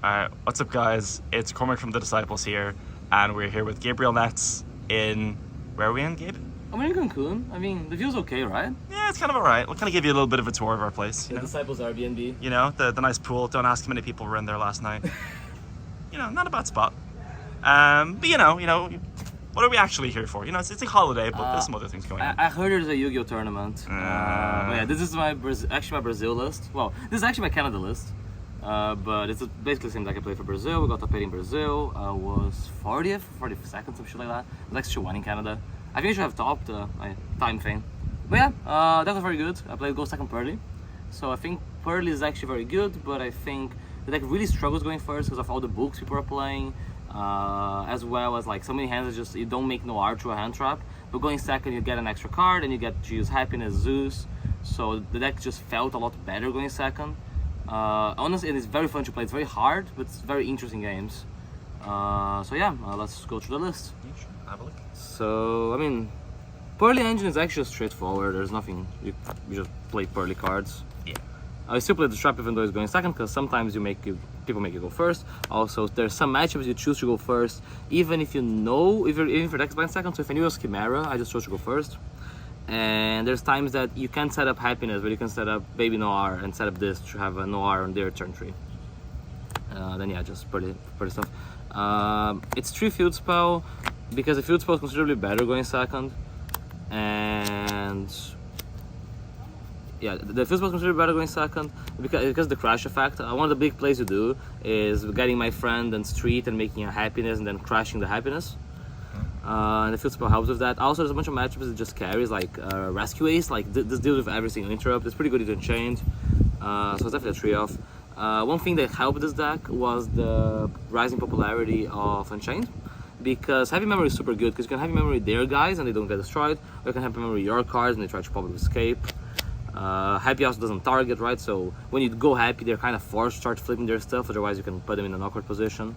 What's up, guys? It's Cormac from the Disciples here, and we're here with Gabriel Netz in... Where are we in, Gabe? I'm in Cancun. I mean, the view's okay, right? Yeah, it's kind of alright. We'll kind of give you a little bit of a tour of our place. The Disciples Airbnb. You know, the nice pool. Don't ask how many people were in there last night. You know, not a bad spot. But you know, what are we actually here for? You know, it's a holiday, but there's some other things going on. I heard there's a Yu-Gi-Oh tournament. But yeah, this is my Brazil list. Well, this is actually my Canada list. But it's basically the same like I played for Brazil. We got top 8 in Brazil. Was 40th, 42nd, some shit like that. The next two won in Canada. I think I should have topped my time thing. But yeah, that was very good. I played Go second Purrely. So I think Purrely is actually very good, but I think the deck really struggles going first because of all the books people are playing. As well as like so many hands that just you don't make no art to a hand trap. But going second, you get an extra card and you get to use Happiness, Zeus. So the deck just felt a lot better going second. Honestly, and it's very fun to play. It's very hard, but it's very interesting games. So yeah, let's go through the list. Yeah, sure. Have a look. So I mean, Purrely engine is actually straightforward. There's nothing. You just play Purrely cards. Yeah. I still play the trap even though it's going second because sometimes people make you go first. Also, there's some matchups you choose to go first, even if you know even if your deck's playing second. So if I knew it was Chimera, I just chose to go first. And there's times that you can't set up Happiness, but you can set up Baby Noir and set up this to have a Noir on their turn 3. Then yeah, just pretty stuff. It's 3 field spell because the field spell is considerably better going second, and yeah, the field spell is considerably better going second because the crash effect. One of the big plays you do is getting my friend and street and making a Happiness and then crashing the Happiness. And the field spell helps with that. Also, there's a bunch of matchups that just carries, like Rescue Ace. Like this deals with every single interrupt. It's pretty good to Unchained. So it's definitely a 3-off. One thing that helped this deck was the rising popularity of Unchained. Because Heavy Memory is super good, because you can Heavy Memory their guys and they don't get destroyed. Or you can Heavy Memory your cards and they try to probably escape. Happy also doesn't target, right? So when you go Happy, they're kind of forced to start flipping their stuff. Otherwise, you can put them in an awkward position.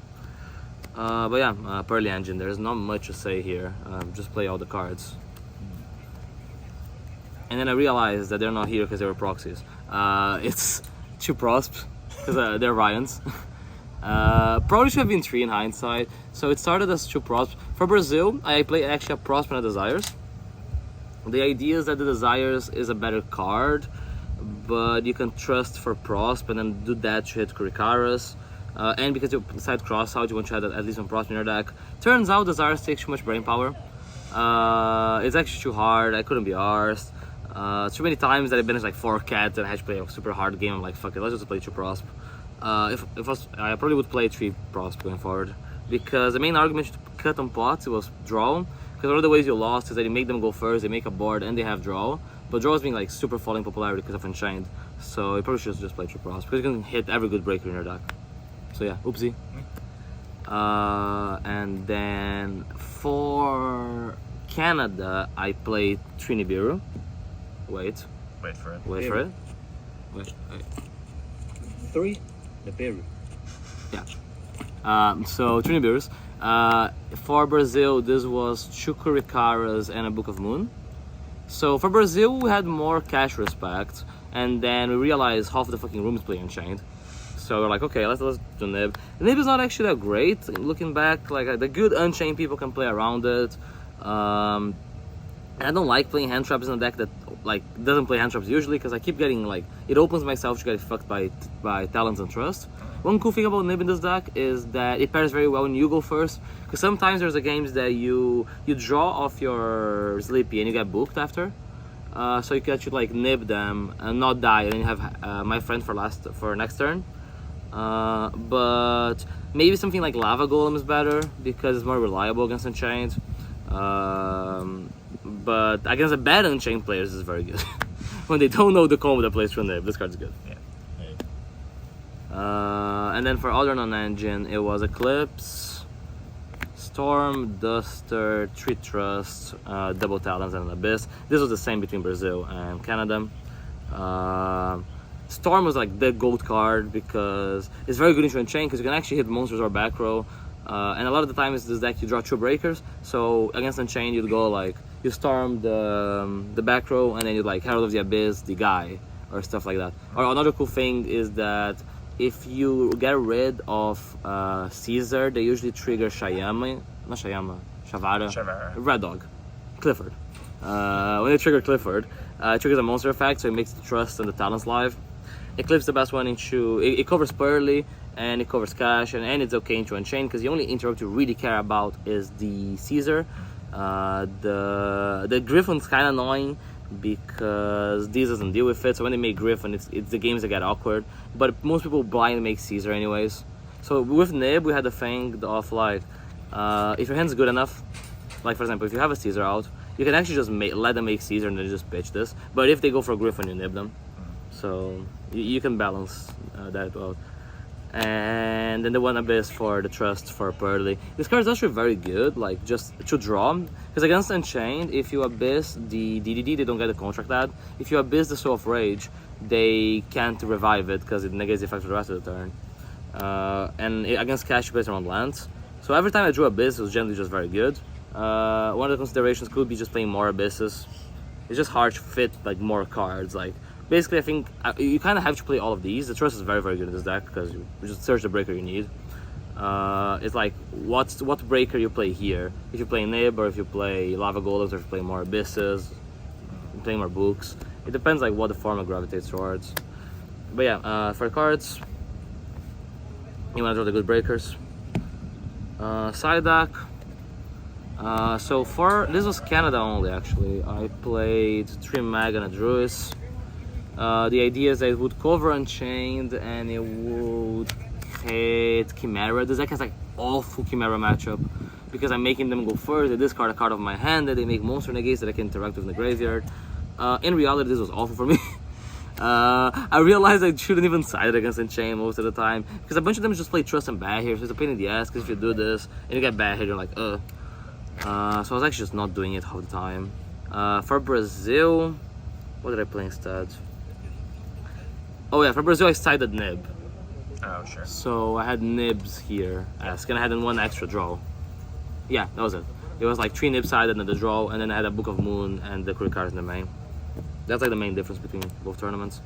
But yeah, Purrely engine, there's not much to say here. Just play all the cards. And then I realized that they're not here because they were proxies. It's 2 prosps, because they're Ryans. Probably should have been 3 in hindsight. So it started as 2 prosps. For Brazil, I play actually a prosp and a Desires. The idea is that the Desires is a better card, but you can trust for prosp and then do that to hit Kuricaras. And because you decide cross out, you want to have at least one prosp in your deck. Turns out Desires takes too much brain power. It's actually too hard. I couldn't be arsed. Too many times that I've been like 4 cats and I had to play a super hard game. I'm like, fuck it, let's just play 2 prosp. I probably would play 3 prosp going forward, because the main argument to cut on pots was draw. Because one of the ways you lost is that you make them go first, they make a board, and they have draw. But draw is being like super falling popularity because of Unchained. So you probably should just play 3 prosp because you can hit every good breaker in your deck. So yeah, oopsie. And then for Canada, I played Trinibiru. Wait for it. Wait. 3, the berry. Yeah. So Trinibirus. For Brazil, this was 2 Kuricaras and a Book of Moon. So for Brazil, we had more cash respect, and then we realized half the fucking room is playing Unchained. So we're like, okay, let's do Nib. The Nib is not actually that great. Looking back, like the good Unchained people can play around it. And I don't like playing hand traps in a deck that like doesn't play hand traps usually, because I keep getting like it opens myself to get fucked by Talents and Trust. One cool thing about Nib in this deck is that it pairs very well when you go first, because sometimes there's the games that you draw off your Sleepy and you get booked after. So you can actually like Nib them and not die, and then you have my friend for next turn. But maybe something like Lava Golem is better because it's more reliable against Unchained. But against a bad Unchained players, this is very good. When they don't know the combo that plays through Nib, this card's good. Yeah. And then for other non-engine, it was Eclipse, Storm, Duster, Tree Trust, Double Talents, and an Abyss. This was the same between Brazil and Canada. Storm was like the gold card because it's very good into Unchained because you can actually hit monsters or back row. And a lot of the time in this deck you draw 2 breakers. So against Unchained you'd go like, you Storm the back row and then you'd like Herald of the Abyss, the guy, or stuff like that. Or another cool thing is that if you get rid of Caesar, they usually trigger Shavara, Red Dog, Clifford. When they trigger Clifford, it triggers a monster effect, so it makes the Trust and the Talents live. Eclipse the best one into, it covers Purrely, and it covers Cash, and it's okay into Unchained, because the only interrupt you really care about is the Caesar. The Griffin's kind of annoying, because this doesn't deal with it, so when they make Griffin, it's the games that get awkward, but most people blind make Caesar anyways. So with Nib, we had the thing of like, if your hand's good enough, like for example, if you have a Caesar out, you can actually just let them make Caesar and then just pitch this, but if they go for Griffin, you nib them. So you can balance that well. And then the one Abyss for the Trust for Purrely. This card is actually very good, like just to draw. Because against Unchained, if you Abyss the DDD, they don't get the contract ad. If you Abyss the Soul of Rage, they can't revive it because it negates the effect for the rest of the turn. Against Cash, you play around lands. So every time I drew Abyss, it was generally just very good. One of the considerations could be just playing more Abysses. It's just hard to fit like more cards. Like basically, I think you kind of have to play all of these. The Trust is very, very good in this deck because you just search the breaker you need. It's like what breaker you play here. If you play Nib, or if you play Lava Golems, or if you play more Abysses, you play more Books. It depends like what the format gravitates towards. But yeah, for cards, you want to draw the good breakers. Side deck. So for this was Canada only actually. I played 3 Mag and a Druis. The idea is that it would cover Unchained and it would hit Chimera. This deck has like awful Chimera matchup because I'm making them go first. They discard a card of my hand, that they make monster negates that I can interact with in the graveyard. In reality, this was awful for me. I realized I shouldn't even side it against Unchained most of the time because a bunch of them just play Trust and Bad here, so it's a pain in the ass because if you do this and you get Bad here, you're like, So I was actually just not doing it all the time. For Brazil, what did I play instead? Oh yeah, for Brazil I sided Nib. Oh, sure. So I had Nibs here, and I had one extra draw. Yeah, that was it. It was like 3 Nibs sided and the draw, and then I had a Book of Moon and the quick cards in the main. That's like the main difference between both tournaments.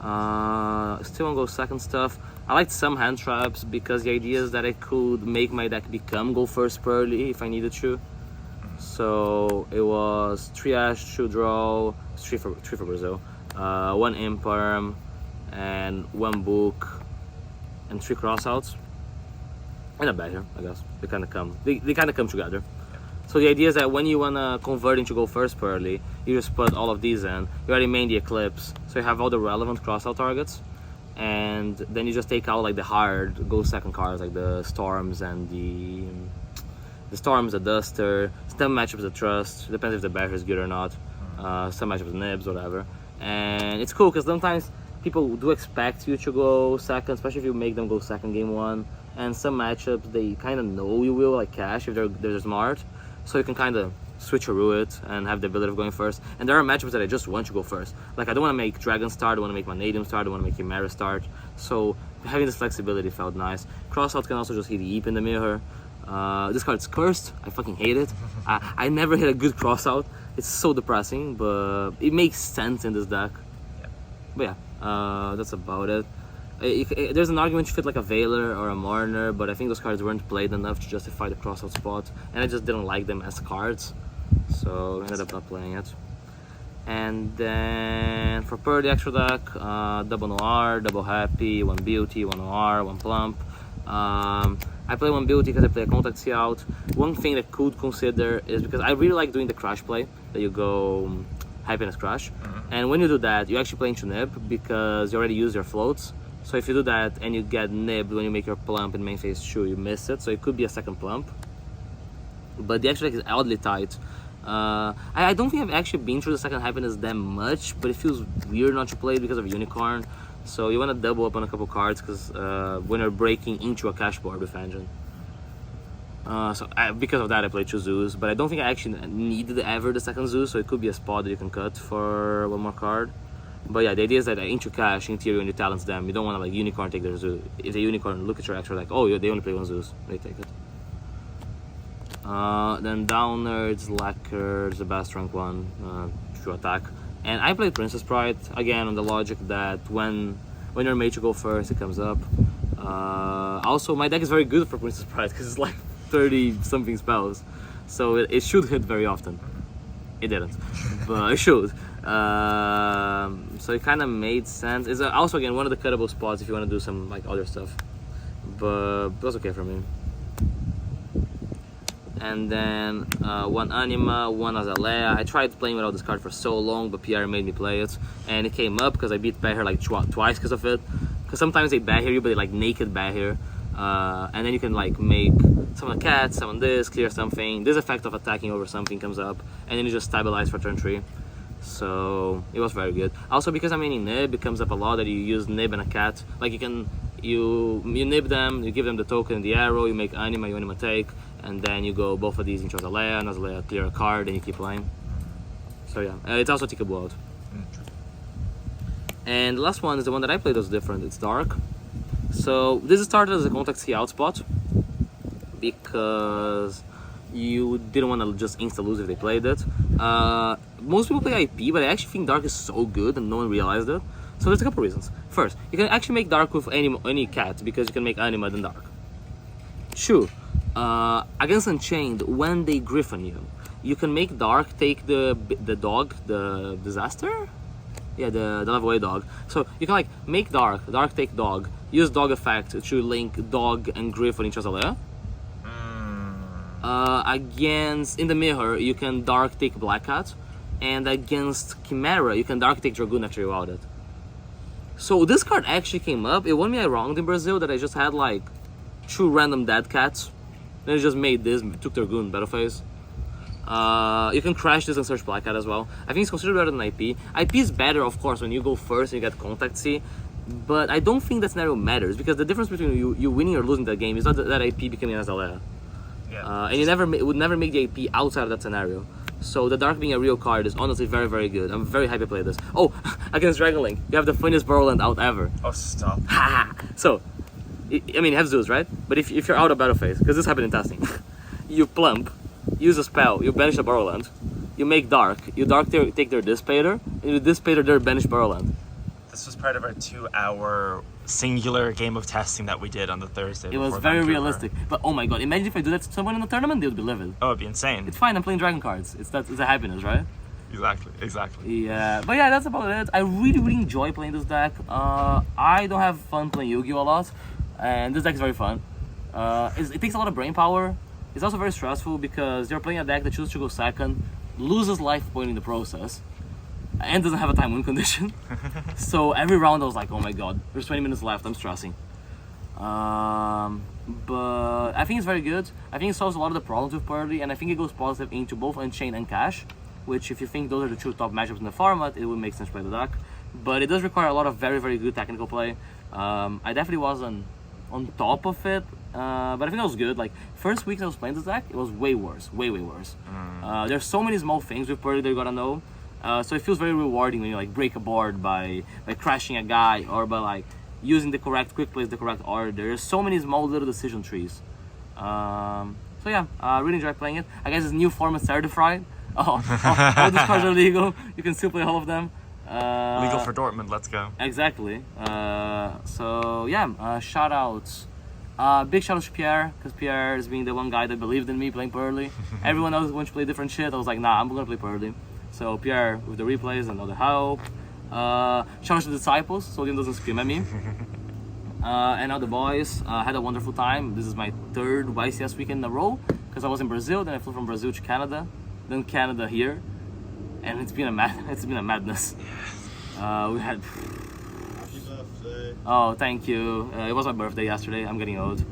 Still on go second stuff. I liked some hand traps because the idea is that I could make my deck become go first Purrely if I needed to. So it was 3 Ash, 2 draw, 3 for Brazil, 1 Imperm, and 1 Book, and 3 crossouts. And a bad here, I guess. They kind of come together. So the idea is that when you wanna convert into go first Purrely, you just put all of these in. You already made the Eclipse, so you have all the relevant crossout targets, and then you just take out like the hard go second cards like the Storms and the Storms, the Duster, some matchups the Trust. Depends if the barrier is good or not. Some matchups Nibs, whatever. And it's cool because sometimes people do expect you to go second, especially if you make them go second game 1. And some matchups they kind of know you will, like Cash, if they're smart. So you can kind of switcheroo it and have the ability of going first. And there are matchups that I just want to go first. Like I don't want to make Dragon start, I don't want to make Vanadium start, I don't want to make Chimera start. So having this flexibility felt nice. Crossouts can also just hit Eep in the mirror. This card's cursed. I fucking hate it. I never hit a good crossout. It's so depressing, but it makes sense in this deck. Yeah. But yeah, that's about it. There's an argument to fit like a Veiler or a Mourner, but I think those cards weren't played enough to justify the crossout spot, and I just didn't like them as cards, so I ended up not playing it. And then for Purrely extra deck, double Noir, double Happy, 1 Beauty, 1 Noir, 1 Plump. I play 1 Beauty because I play a Contact Sea out. One thing that could consider is because I really like doing the Crash play, that you go Happiness Crash, and when you do that, you actually play into Nib because you already use your floats. So if you do that and you get nibbed when you make your plump in main phase 2, you miss it. So it could be a second plump. But the extra deck is oddly tight. I don't think I've actually been through the second happiness that much, but it feels weird not to play it because of Unicorn. So you want to double up on a couple cards because when you're breaking into a cash board with Engine. Because of that I played 2 Zoos, but I don't think I actually needed ever the second Zoo, so it could be a spot that you can cut for 1 more card. But yeah, the idea is that into cash, in theory, when you talents them, you don't want to like Unicorn take their Zoo. If the Unicorn look at your extra like, oh, they only play 1 Zeus, they take it. Then Downers, Lacquer, the best rank 1 to attack. And I played Princess Pride, again on the logic that when When your mate should go first, it comes up. Also, my deck is very good for Princess Bride because it's like 30 something spells, so it should hit very often. It didn't, but it should. So it kind of made sense. It's also again one of the cuttable spots if you want to do some like other stuff, but it was okay for me. And then one Anima, one Azalea. I tried playing without this card for so long, but Pierre made me play it, and it came up because I beat Bahir like twice because of it. Because sometimes they Bahir you, but they like naked Bahir, and then you can like make summon a cat, summon this, clear something. This effect of attacking over something comes up, and then you just stabilize for turn 3. So it was very good. Also because I'm in Nib, it comes up a lot that you use Nib and a cat. Like you nib them, you give them the token and the arrow, you make Anima, you Anima take, and then you go both of these into Azalea, and Azalea clear a card, and you keep playing. So yeah, it's also tickable out. And the last one is the one that I played was different, it's Dark. So this started as a contact C out spot, because you didn't want to just insta-lose if they played it. Most people play IP, but I actually think Dark is so good and no one realized it. So there's a couple reasons. First, you can actually make Dark with any cat, because you can make Anima then Dark. Two, against Unchained, when they Griffin you, you can make Dark take the dog, the disaster? Yeah, the level A dog. So you can like make Dark take dog, use dog effect to link dog and Griffin each Azalea. Against, in the mirror, you can Dark take Black Cat, and against Chimera, you can Dark take Dragoon after you out it. So this card actually came up. It won me around in Brazil that I just had like 2 random dead cats. Then I just made this, took Dragoon, battle phase. You can crash this and search Black Cat as well. I think it's considered better than IP. IP is better, of course, when you go first and you get Contact C. But I don't think that scenario matters, because the difference between you winning or losing that game is not that IP becoming an Azalea. Yeah. And you would never make the AP outside of that scenario. So the Dark being a real card is honestly very, very good. I'm very happy to play this. Oh, against Dragon Link, you have the funniest Borderland out ever. Oh, stop. So, I mean, you have Zeus, right? But if you're out of battle phase, because this happened in testing, you plump, use a spell, you banish the Borderland, you make Dark, you Dark take their Dissipator, and you Dissipator their banish Borderland. This was part of our 2-hour singular game of testing that we did on the Thursday. It was very realistic. But oh my god, imagine if I do that to someone in the tournament, they would be livid. Oh, it'd be insane. It's fine, I'm playing Dragon cards. It's a happiness, right? Exactly. Yeah, but yeah, that's about it. I really, really enjoy playing this deck. I don't have fun playing Yu-Gi-Oh! A lot, and this deck is very fun. It takes a lot of brain power. It's also very stressful because you're playing a deck that chooses to go second, loses life point in the process, and doesn't have a time win condition. So every round I was like, oh my god, there's 20 minutes left, I'm stressing. But I think it's very good. I think it solves a lot of the problems with Purrely, and I think it goes positive into both Unchained and Cash, which if you think those are the 2 top matchups in the format, it would make sense to play the deck. But it does require a lot of very, very good technical play. I definitely wasn't on top of it, but I think it was good. Like, first week I was playing this deck, it was way worse, way worse. There's so many small things with Purrely that you gotta know. So it feels very rewarding when you like break a board by crashing a guy, or by like using the correct quick plays, the correct order. There's so many small little decision trees. So yeah, I really enjoy playing it. I guess this new format certified. All these cards are legal. You can still play all of them. Legal for Dortmund, let's go. Exactly. So yeah, shout outs. Big shout out to Pierre, because Pierre is being the one guy that believed in me playing Purrely. Everyone else wants to play different shit. I was like, nah, I'm gonna play Purrely. So Pierre with the replays and all the help. Shout out to the Disciples, so he doesn't scream at me. And all the boys. Had a wonderful time. This is my 3rd YCS weekend in a row, because I was in Brazil, then I flew from Brazil to Canada, then Canada here, and it's been a madness. We had. Happy birthday. Oh, thank you. It was my birthday yesterday. I'm getting old.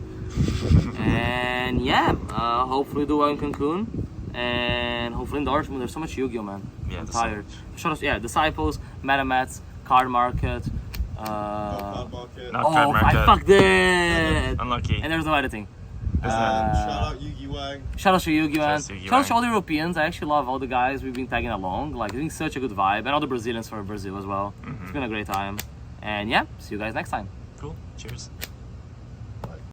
And yeah, hopefully do well in Cancun. And hopefully in Dortmund. There's so much Yu-Gi-Oh, man. Yeah, I'm tired. Shout out, Disciples, MetaMats, Card Market. Card Market. Not Card I Market. fucked it! Unlucky. And there's no editing. Shout out Yu-Gi Wang. Shout out to Yu-Gi-Oh! Shout out to Yu-Gi Shout out to all the Europeans. I actually love all the guys we've been tagging along. Like, it's been such a good vibe. And all the Brazilians for Brazil as well. It's been a great time. And yeah, see you guys next time. Cool. Cheers.